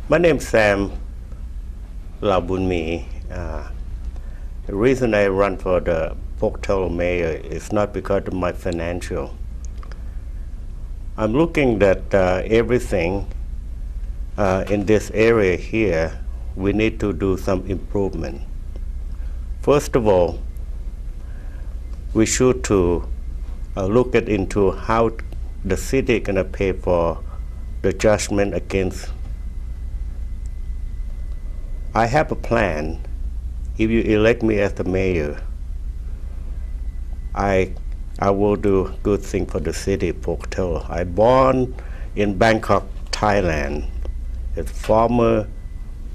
My name's Sam Laoboonmi. The reason I run for the Pocatello mayor is not because of my financial. I'm looking at everything in this area here. We need to do some improvement. First of all, we should to look into how the city gonna pay for the judgment against. I have a plan. If you elect me as the mayor, I will do good thing for the city of Pocatello. I born in Bangkok, Thailand, as former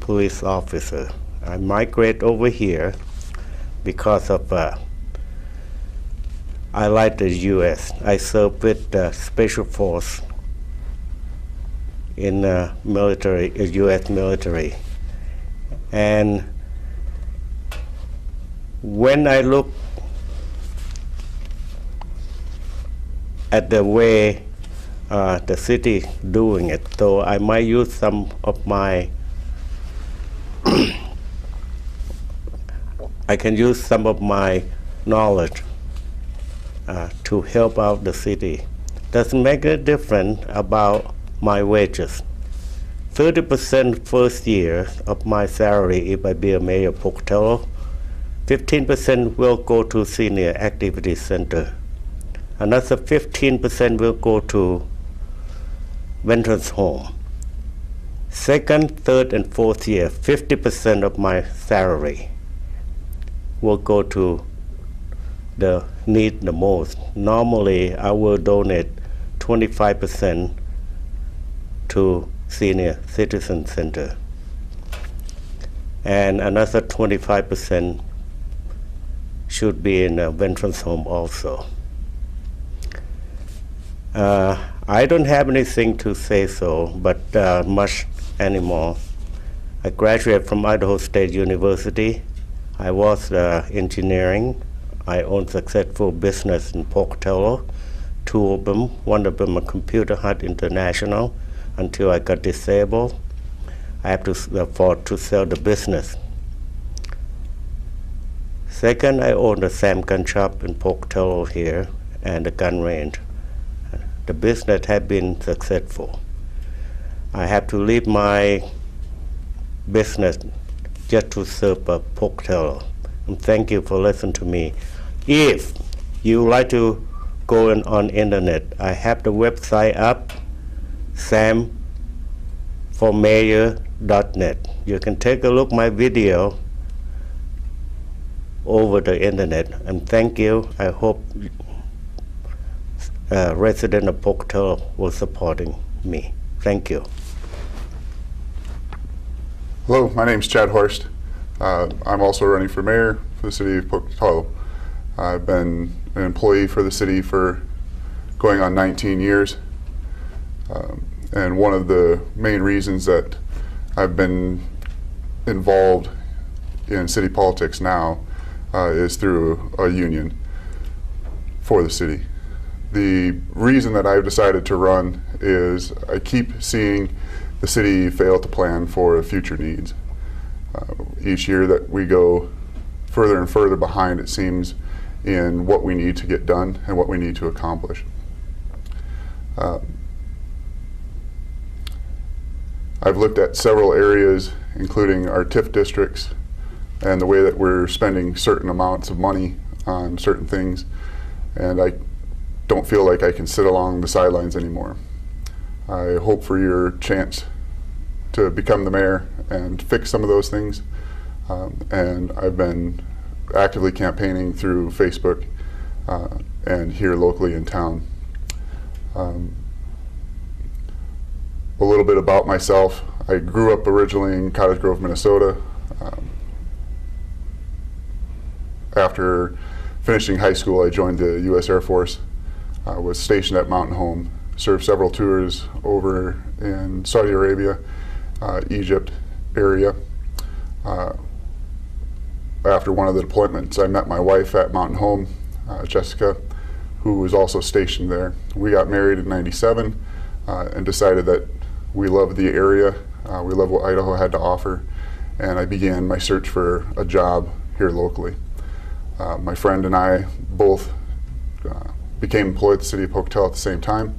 police officer. I migrate over here because of I like the U.S. I served with the Special Force in military, U.S. military. And when I look at the way the city doing it, so I might use some of my I can use some of my knowledge to help out the city. Doesn't make a difference about my wages. 30% first year of my salary if I be a mayor of Pocatello, 15% will go to senior activity center. Another 15% will go to veterans home. Second, third, and fourth year, 50% of my salary will go to the need the most. Normally, I will donate 25% to senior citizen center, and another 25% should be in a veterans home also. I don't have anything to say so, but much anymore. I graduated from Idaho State University. I was engineering. I own successful business in Pocatello, two of them. One of them a Computer Hut International. Until I got disabled, I have to afford to sell the business. Second, I own the Sam gun shop in Pocatello here and the gun range. The business has been successful. I have to leave my business just to serve Pocatello. And thank you for listening to me. If you like to go on internet, I have the website up, samformayor.net. You can take a look my video over the internet, and thank you. I hope resident of Pocatello will supporting me. Thank you. Hello, my name is Chad Horst. I'm also running for mayor for the city of Pocatello. I've been an employee for the city for going on 19 years. And one of the main reasons that I've been involved in city politics now is through a union for the city. The reason that I've decided to run is I keep seeing the city fail to plan for future needs. Each year that we go further and further behind, it seems, in what we need to get done and what we need to accomplish. I've looked at several areas, including our TIF districts and the way that we're spending certain amounts of money on certain things, and I don't feel like I can sit along the sidelines anymore. I hope for your chance to become the mayor and fix some of those things, and I've been actively campaigning through Facebook and here locally in town. A little bit about myself. I grew up originally in Cottage Grove, Minnesota. After finishing high school, I joined the U.S. Air Force. I was stationed at Mountain Home, served several tours over in Saudi Arabia, Egypt area. After one of the deployments, I met my wife at Mountain Home, Jessica, who was also stationed there. We got married in '97 and decided that we loved the area We love what Idaho had to offer, and I began my search for a job here locally. My friend and I both became employed at the City of Pocatello at the same time,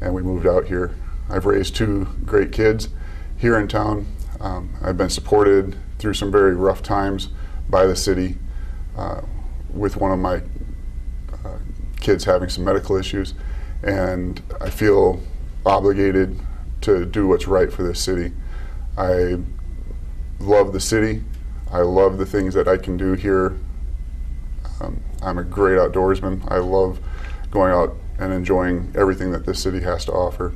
and we moved out here. I've raised 2 great kids here in town. I've been supported through some very rough times by the city with one of my kids having some medical issues, and I feel obligated to do what's right for this city. I love the city. I love the things that I can do here. I'm a great outdoorsman. I love going out and enjoying everything that this city has to offer.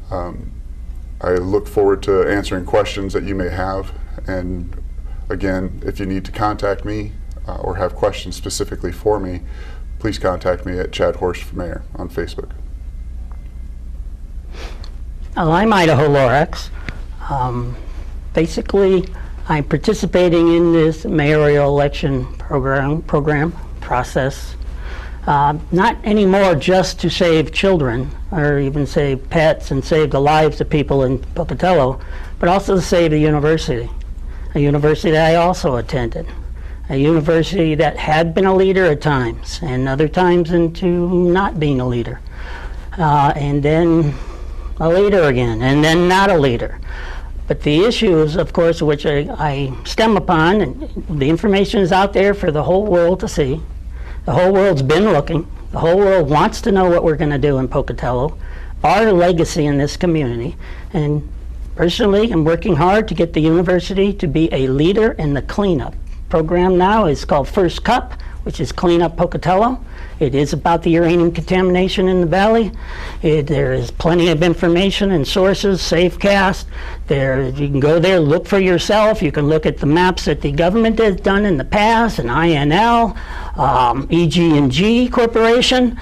I look forward to answering questions that you may have, and again, if you need to contact me or have questions specifically for me, please contact me at Chad Horst for Mayor on Facebook. I'm Idaho Lorax. Basically, I'm participating in this mayoral election program process. Not anymore just to save children or even save pets and save the lives of people in Pocatello, but also to save the university, a university that I also attended, a university that had been a leader at times and other times into not being a leader, and then a leader again, and then not a leader. But the issues, of course, which I stem upon, and the information is out there for the whole world to see. The whole world's been looking. The whole world wants to know what we're going to do in Pocatello, our legacy in this community. And personally, I'm working hard to get the university to be a leader in the cleanup. Program now is called First Cup, which is Clean Up Pocatello. It is about the uranium contamination in the valley. There is plenty of information and sources, SafeCast. You can go there, look for yourself. You can look at the maps that the government has done in the past, and INL, EG&G Corporation.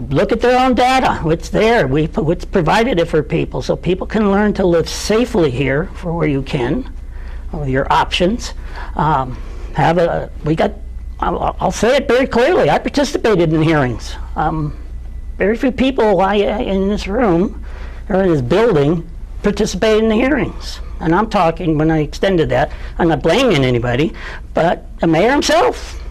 Look at their own data. It's there. It's provided it for people, so people can learn to live safely here for where you can, with your options. I'll say it very clearly. I participated in hearings. Very few people in this room or in this building participated in the hearings. And I'm talking, when I extended that, I'm not blaming anybody, but the mayor himself,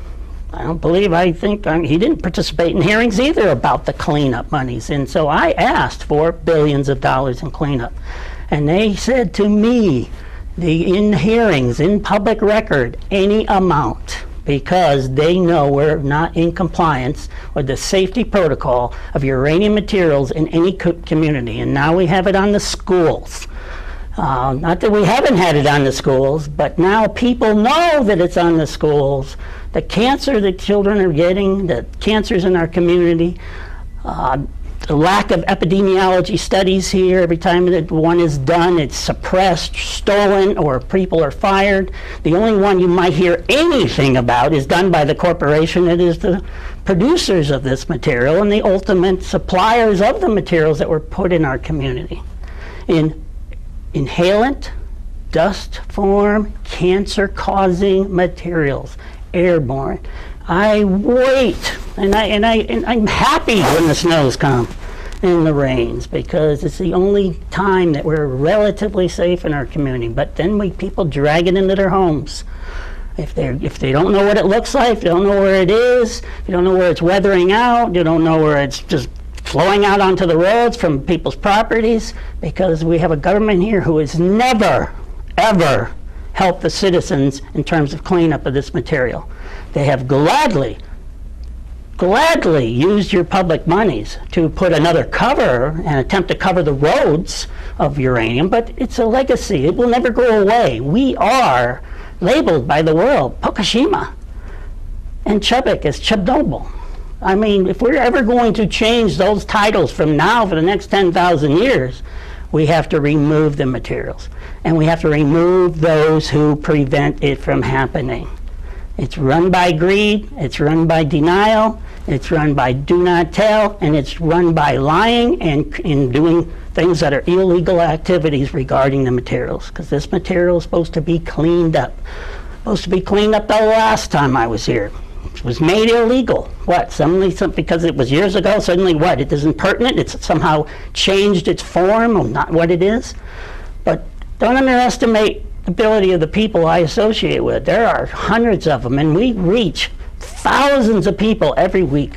I think he didn't participate in hearings either about the cleanup monies. And so I asked for billions of dollars in cleanup. And they said to me, in hearings, in public record, any amount, because they know we're not in compliance with the safety protocol of uranium materials in any community. And now we have it on the schools. Not that we haven't had it on the schools, but now people know that it's on the schools. The cancer that children are getting, the cancers in our community, the lack of epidemiology studies here. Every time that one is done, it's suppressed, stolen, or people are fired. The only one you might hear anything about is done by the corporation that is the producers of this material and the ultimate suppliers of the materials that were put in our community. In inhalant, dust form, cancer-causing materials, airborne. I wait, and I'm happy when the snows come and the rains, because it's the only time that we're relatively safe in our community. But then people drag it into their homes. If they don't know what it looks like, they don't know where it is, you don't know where it's weathering out, you don't know where it's just flowing out onto the roads from people's properties, because we have a government here who has never, ever helped the citizens in terms of cleanup of this material. They have gladly used your public monies to put another cover and attempt to cover the roads of uranium, but it's a legacy. It will never go away. We are labeled by the world, Fukushima and Chubbuck as Chernobyl. I mean, if we're ever going to change those titles from now for the next 10,000 years, we have to remove the materials. And we have to remove those who prevent it from happening. It's run by greed, it's run by denial, it's run by do not tell, and it's run by lying and in doing things that are illegal activities regarding the materials. Because this material is supposed to be cleaned up. Supposed to be cleaned up the last time I was here. It was made illegal. What? Suddenly, because it was years ago, suddenly what? It isn't pertinent? It's somehow changed its form or not what it is? But Don't underestimate the ability of the people I associate with. There are hundreds of them, and we reach thousands of people every week,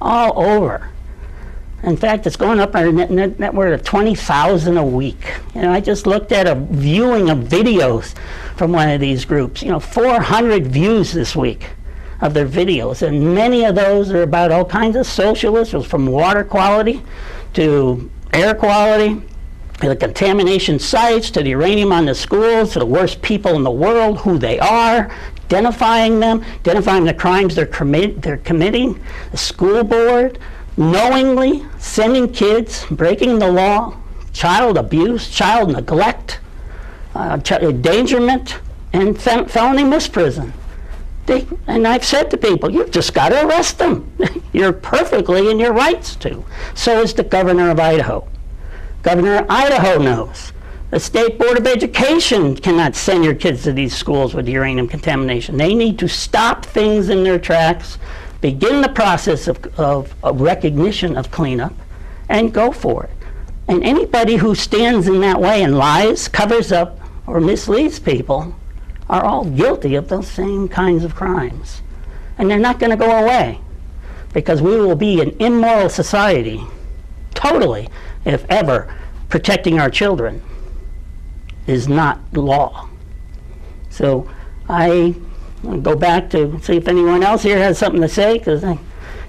all over. In fact, it's going up our network of 20,000 a week. You know, I just looked at a viewing of videos from one of these groups. 400 views this week of their videos, and many of those are about all kinds of social issues, from water quality to air quality, to the contamination sites, to the uranium on the schools, to the worst people in the world, who they are, identifying them, identifying the crimes they're committing, the school board, knowingly sending kids, breaking the law, child abuse, child neglect, endangerment, and felony misprison. And I've said to people, you've just got to arrest them. You're perfectly in your rights to. So is the governor of Idaho. Governor of Idaho knows. The State Board of Education cannot send your kids to these schools with uranium contamination. They need to stop things in their tracks, begin the process of recognition of cleanup, and go for it. And anybody who stands in that way and lies, covers up, or misleads people are all guilty of those same kinds of crimes. And they're not going to go away, because we will be an immoral society, totally, if ever, protecting our children is not law. So I go back to see if anyone else here has something to say, because I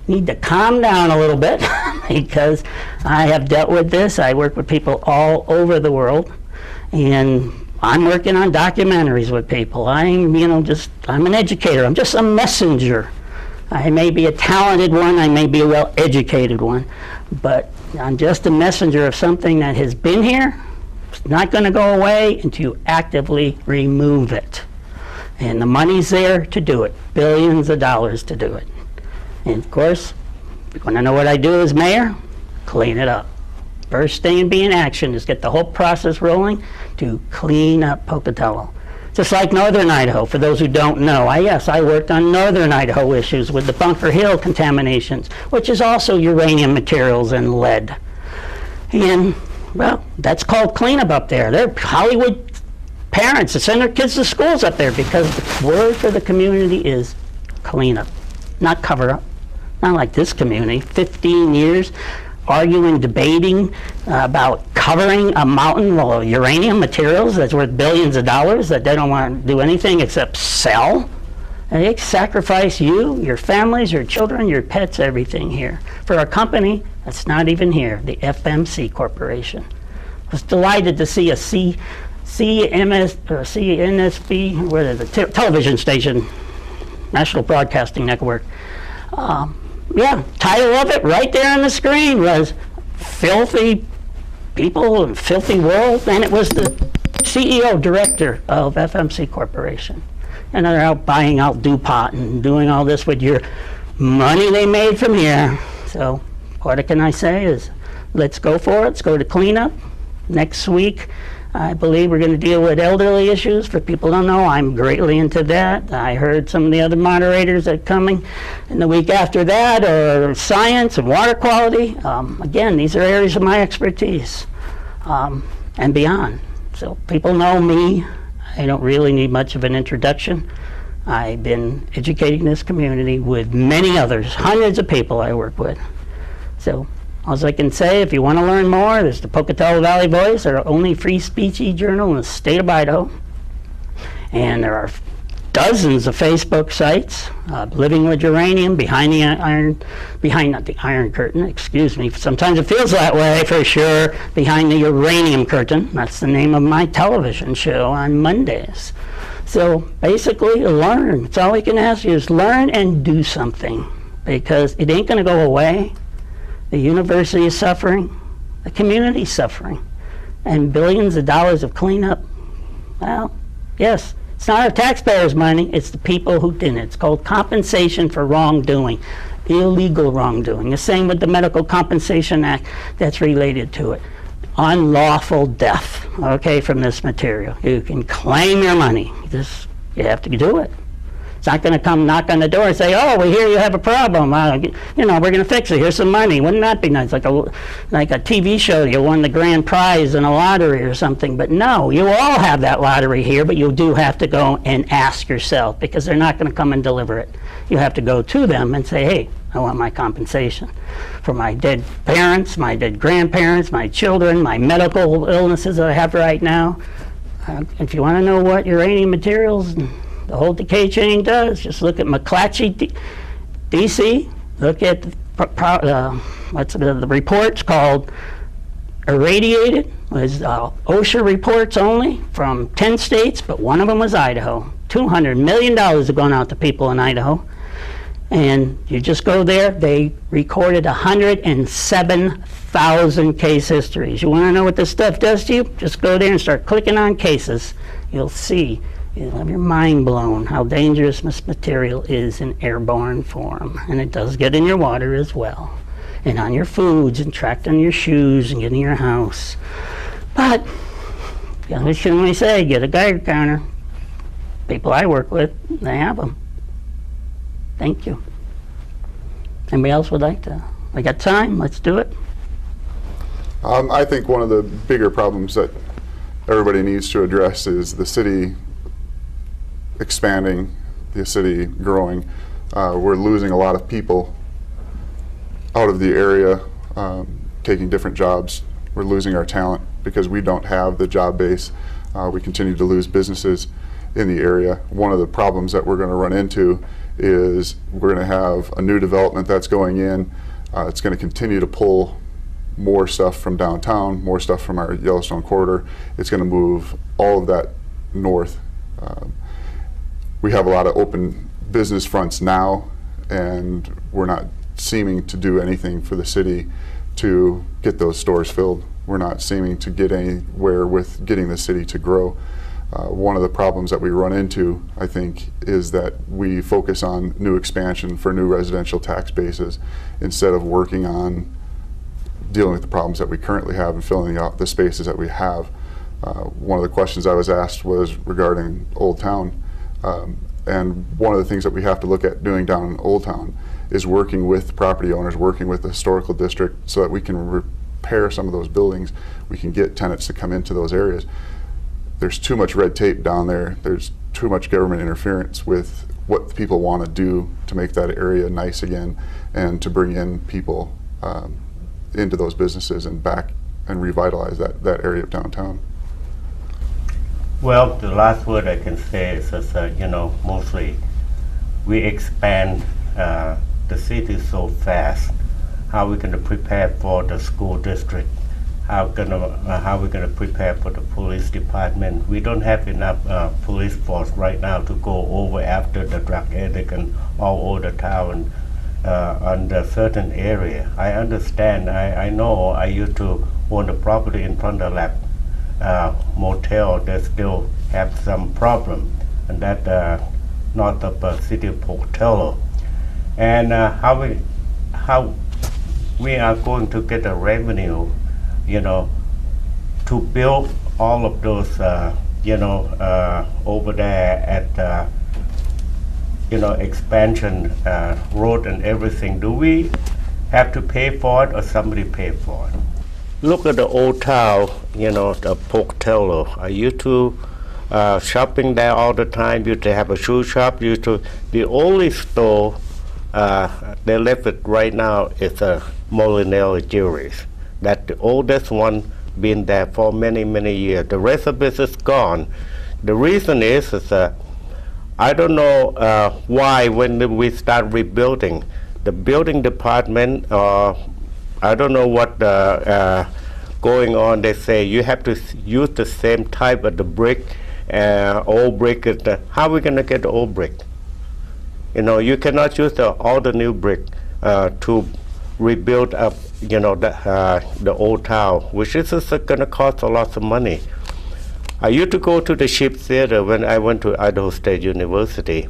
need to calm down a little bit because I have dealt with this. I work with people all over the world, and I'm working on documentaries with people. I'm an educator. I'm just a messenger. I may be a talented one, I may be a well-educated one, but I'm just a messenger of something that has been here. It's not going to go away until you actively remove it. And the money's there to do it, billions of dollars to do it. And of course, if you want to know what I do as mayor, clean it up. First thing in being action is get the whole process rolling to clean up Pocatello. Just like Northern Idaho, for those who don't know. I worked on Northern Idaho issues with the Bunker Hill contaminations, which is also uranium materials and lead. And, well, that's called cleanup up there. They're Hollywood parents that send their kids to schools up there, because the word for the community is cleanup, not cover up. Not like this community, 15 years arguing, debating about covering a mountain full of uranium materials that's worth billions of dollars that they don't want to do anything except sell. And they sacrifice you, your families, your children, your pets, everything here for a company that's not even here, the FMC Corporation. I was delighted to see a CNSB, where is it, television station, National Broadcasting Network. Title of it right there on the screen was Filthy People and Filthy World, and it was the CEO, director of FMC Corporation. And they're out buying out DuPont and doing all this with your money they made from here. So what can I say is, let's go for it. Let's go to cleanup. Next week, I believe we're going to deal with elderly issues. For people who don't know, I'm greatly into that. I heard some of the other moderators that are coming in the week after that are science and water quality. Again, these are areas of my expertise and beyond. So people know me. I don't really need much of an introduction. I've been educating this community with many others, hundreds of people I work with. So all I can say, if you want to learn more, there's the Pocatello Valley Voice, our only free speech e-journal in the state of Idaho. And there are dozens of Facebook sites, Living with Uranium, Behind the Iron Curtain, excuse me. Sometimes it feels that way, for sure. Behind the Uranium Curtain, that's the name of my television show on Mondays. So basically, learn. It's all we can ask you is learn and do something, because it ain't going to go away. The university is suffering, the community is suffering, and billions of dollars of cleanup. Well, yes, it's not our taxpayers' money, it's the people who did it. It's called compensation for wrongdoing, illegal wrongdoing. The same with the Medical Compensation Act that's related to it. Unlawful death, okay, from this material. You can claim your money, you have to do it. It's not going to come knock on the door and say, "Oh, we hear you have a problem. You know, we're going to fix it. Here's some money." Wouldn't that be nice? Like a TV show, you won the grand prize in a lottery or something. But no, you all have that lottery here, but you do have to go and ask yourself, because they're not going to come and deliver it. You have to go to them and say, "Hey, I want my compensation for my dead parents, my dead grandparents, my children, my medical illnesses that I have right now." If you want to know what uranium materials the whole decay chain does, just look at McClatchy, DC. Look at the reports called irradiated. It was OSHA reports only from 10 states, but one of them was Idaho. $200 million have gone out to people in Idaho. And you just go there, they recorded 107,000 case histories. You want to know what this stuff does to you? Just go there and start clicking on cases. You'll see. You'll have your mind blown how dangerous this material is in airborne form. And it does get in your water as well. And on your foods, and tracked on your shoes, and get in your house. But, what can we say? Get a Geiger counter. People I work with, they have them. Thank you. Anybody else would like to? I got time, let's do it. I think one of the bigger problems that everybody needs to address is the city expanding, the city growing. We're losing a lot of people out of the area, taking different jobs. We're losing our talent because we don't have the job base. We continue to lose businesses in the area. One of the problems that we're going to run into is we're going to have a new development that's going in. It's going to continue to pull more stuff from downtown, more stuff from our Yellowstone corridor. It's going to move all of that north. We have a lot of open business fronts now, and we're not seeming to do anything for the city to get those stores filled. We're not seeming to get anywhere with getting the city to grow. One of the problems that we run into, I think, is that we focus on new expansion for new residential tax bases instead of working on dealing with the problems that we currently have and filling out the spaces that we have. One of the questions I was asked was regarding Old Town, and one of the things that we have to look at doing down in Old Town is working with property owners, working with the historical district so that we can repair some of those buildings. We can get tenants to come into those areas. There's too much red tape down there. There's too much government interference with what people want to do to make that area nice again and to bring in people into those businesses and back and revitalize that area of downtown. Well, the last word I can say is that, mostly we expand the city so fast. How are we going to prepare for the school district? How are we going to prepare for the police department? We don't have enough police force right now to go over after the drug addict and all over the town on a certain area. I understand. I know. I used to own the property in front of that motel. They still have some problem, and that north of City of Pocatello. And how we are going to get the revenue, to build all of those, over there at, expansion road and everything. Do we have to pay for it or somebody pay for it? Look at the old town, the Pocatello. I used to shopping there all the time. Used to have a shoe shop. The only store they left it right now is a Molinelli Jewelries. That's the oldest one, been there for many, many years. The rest of it is gone. The reason is I don't know why when we start rebuilding, the building department, I don't know what going on. They say you have to use the same type of the brick, old brick. How are we going to get the old brick? You cannot use all the new brick to rebuild up, the old town, which is going to cost a lot of money. I used to go to the Ship Theater when I went to Idaho State University.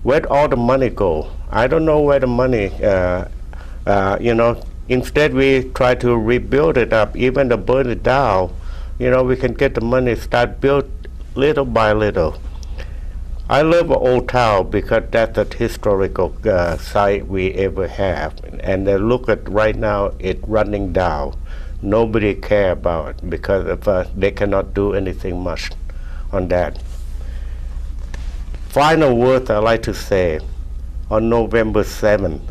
Where'd all the money go? I don't know where the money, instead we try to rebuild it up, even to burn it down. We can get the money, start build little by little. I love Old Town because that's a historical site we ever have. And look at right now, it running down. Nobody care about it because they cannot do anything much on that. Final words I'd like to say, on November 7th,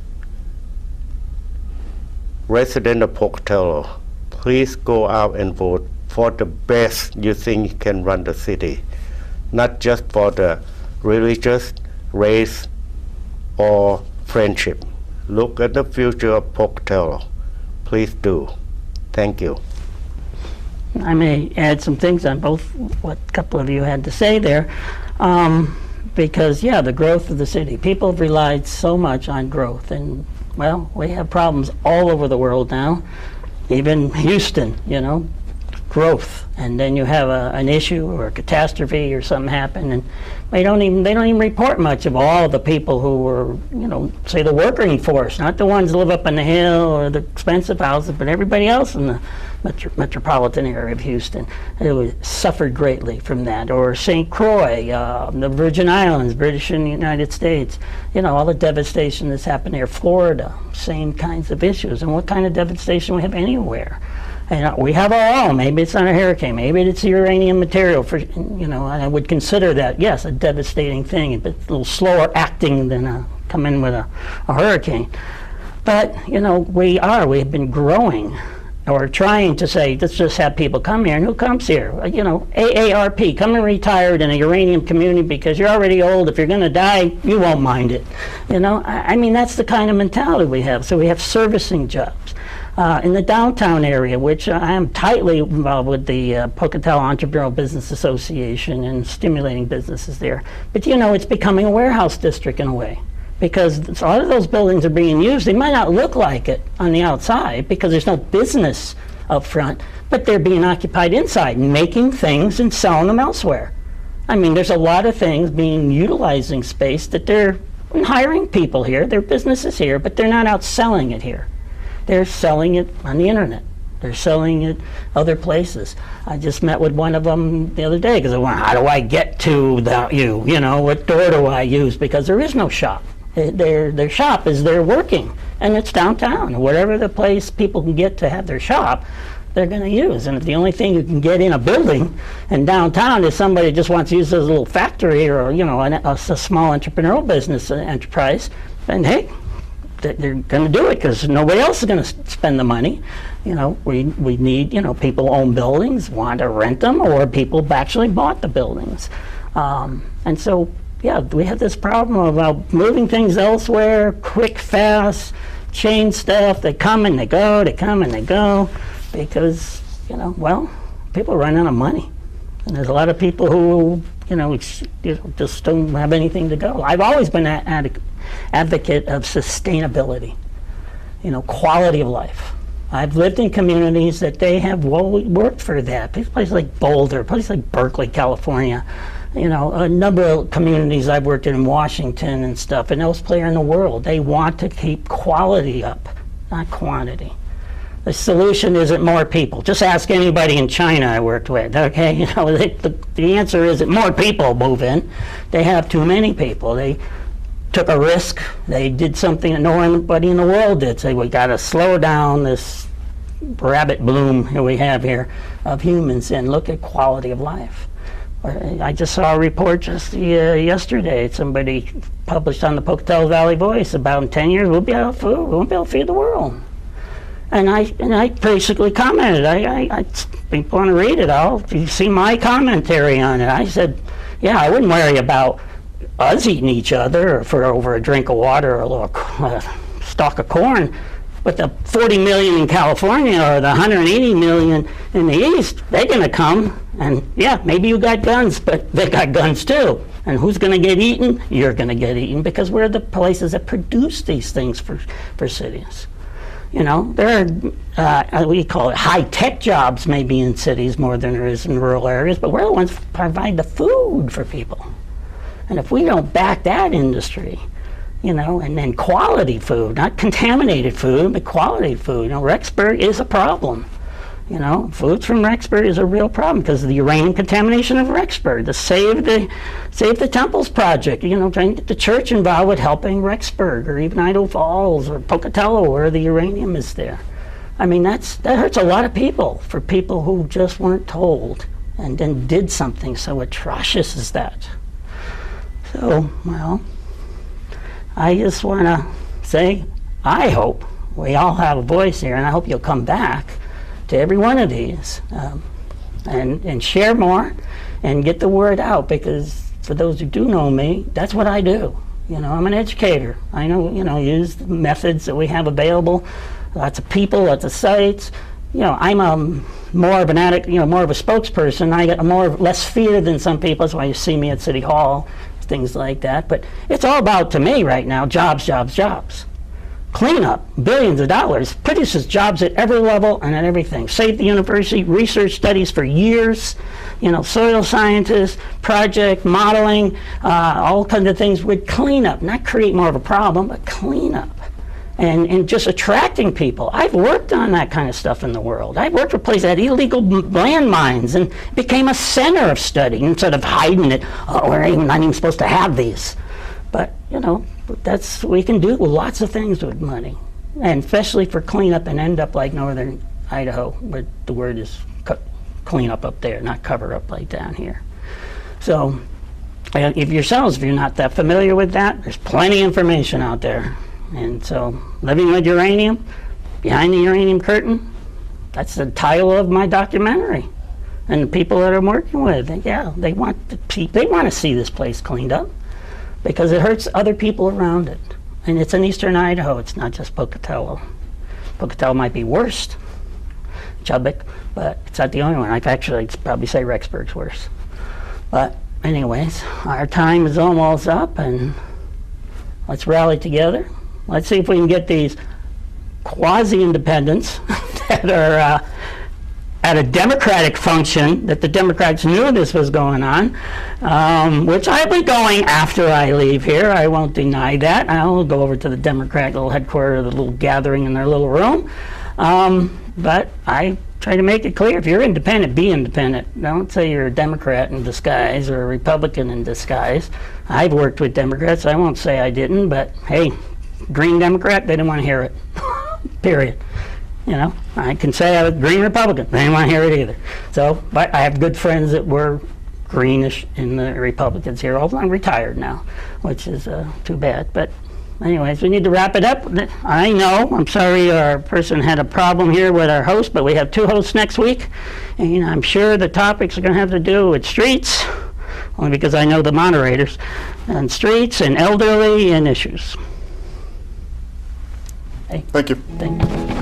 resident of Pocatello, please go out and vote for the best you think can run the city, not just for the religious, race, or friendship. Look at the future of Pocatello. Please do. Thank you. I may add some things on both what a couple of you had to say there. Because, yeah, the growth of the city. People have relied so much on growth. And, well, we have problems all over the world now. Even Houston, you know, growth. And then you have an issue or a catastrophe or something happen, and they don't even report much of all the people who were, you know, say the working force, not the ones that live up on the hill or the expensive houses, but everybody else in the metropolitan area of Houston who suffered greatly from that. Or St. Croix, the Virgin Islands, British and United States, you know, all the devastation that's happened there. Florida, same kinds of issues. And what kind of devastation we have anywhere? And we have our own. Maybe it's not a hurricane. Maybe it's uranium material. For, you know, I would consider that, yes, a devastating thing, but a little slower acting than come in with a hurricane. But, you know, we've been growing, or trying to say, let's just have people come here. And who comes here? You know, AARP, come and retired in a uranium community because you're already old. If you're going to die, you won't mind it. You know, I mean, that's the kind of mentality we have. So we have servicing jobs. In the downtown area, which I am tightly involved with the Pocatello Entrepreneurial Business Association and stimulating businesses there. But you know, it's becoming a warehouse district in a way, because a lot of those buildings are being used. They might not look like it on the outside because there's no business up front, but they're being occupied inside, making things and selling them elsewhere. I mean, there's a lot of things utilizing space that they're hiring people here, their businesses here, but they're not out selling it here. They're selling it on the internet. They're selling it other places. I just met with one of them the other day because I went, how do I get to you? You know, what door do I use? Because there is no shop. Their shop is they're working, and it's downtown. Whatever the place people can get to have their shop, they're going to use. And if the only thing you can get in a building in downtown is somebody who just wants to use it as a little factory or, you know, a small entrepreneurial business enterprise, then hey, they're going to do it because nobody else is going to spend the money. You know, we need, you know, people own buildings, want to rent them, or people actually bought the buildings. And so, yeah, we have this problem about moving things elsewhere, quick, fast, chain stuff. They come and they go, they come and they go, because, you know, well, people run out of money. And there's a lot of people who, you know, just don't have anything to go. I've always been an advocate of sustainability, you know, quality of life. I've lived in communities that they have worked for that. Places like Boulder, places like Berkeley, California, you know, a number of communities I've worked in Washington and stuff, and elsewhere in the world. They want to keep quality up, not quantity. The solution isn't more people. Just ask anybody in China I worked with, okay? You know, the answer isn't more people move in. They have too many people. They took a risk. They did something that nobody in the world did. Say, we got to slow down this rabbit bloom that we have here of humans and look at quality of life. I just saw a report just yesterday. Somebody published on the Pocatello Valley Voice about in 10 years we'll be out of food. We won't be able to feed the world. And I basically commented. People want to read it. You see my commentary on it. I said, yeah, I wouldn't worry about us eating each other for over a drink of water or a little stalk of corn. But the 40 million in California or the 180 million in the East, they're going to come. And yeah, maybe you got guns, but they got guns too. And who's going to get eaten? You're going to get eaten, because we're the places that produce these things for cities. You know, there are, we call it high-tech jobs maybe in cities more than there is in rural areas, but we're the ones who provide the food for people. And if we don't back that industry, you know, and then quality food, not contaminated food, but quality food. You know, Rexburg is a problem. You know, foods from Rexburg is a real problem because of the uranium contamination of Rexburg. To save the Temples project, you know, trying to get the church involved with helping Rexburg or even Idaho Falls or Pocatello where the uranium is there. I mean, that hurts a lot of people, for people who just weren't told and then did something so atrocious as that. So, well, I just want to say, I hope we all have a voice here, and I hope you'll come back to every one of these and share more and get the word out, because for those who do know me, that's what I do. You know, I'm an educator. I know, you know, use the methods that we have available, lots of people, lots of sites. You know, I'm more of an addict, you know, more of a spokesperson. I get less fear than some people. That's why you see me at City Hall, things like that. But it's all about, to me right now, jobs, jobs, jobs. Cleanup, billions of dollars, produces jobs at every level and at everything. Save the university, research studies for years, you know, soil scientists, project modeling, all kinds of things with cleanup, not create more of a problem, but cleanup. And just attracting people. I've worked on that kind of stuff in the world. I've worked with places that had illegal landmines and became a center of study instead of hiding it. Oh, we're not even supposed to have these. But, you know, that's we can do lots of things with money, and especially for cleanup and end up like northern Idaho, where the word is clean up there, not cover up like down here. So if you're not that familiar with that, there's plenty of information out there. And so living with uranium, behind the uranium curtain, that's the title of my documentary. And the people that I'm working with, yeah, they want to see this place cleaned up, because it hurts other people around it. And it's in eastern Idaho, it's not just Pocatello. Pocatello might be worst, Chubbuck, but it's not the only one. I'd probably say Rexburg's worse. But anyways, our time is almost up, and let's rally together. Let's see if we can get these quasi-independents that are at a Democratic function, that the Democrats knew this was going on, which I'll be going after I leave here. I won't deny that. I'll go over to the Democrat little headquarters, the little gathering in their little room. But I try to make it clear, if you're independent, be independent. Don't say you're a Democrat in disguise or a Republican in disguise. I've worked with Democrats. I won't say I didn't, but hey, Green Democrat, they didn't want to hear it, period. You know, I can say I was Green Republican. They didn't want to hear it either. So, but I have good friends that were greenish in the Republicans here, although I'm retired now, which is too bad. But anyways, we need to wrap it up. I know, I'm sorry our person had a problem here with our host, but we have 2 hosts next week. And I'm sure the topics are going to have to do with streets, only because I know the moderators, and streets and elderly and issues. Thank you. Thank you.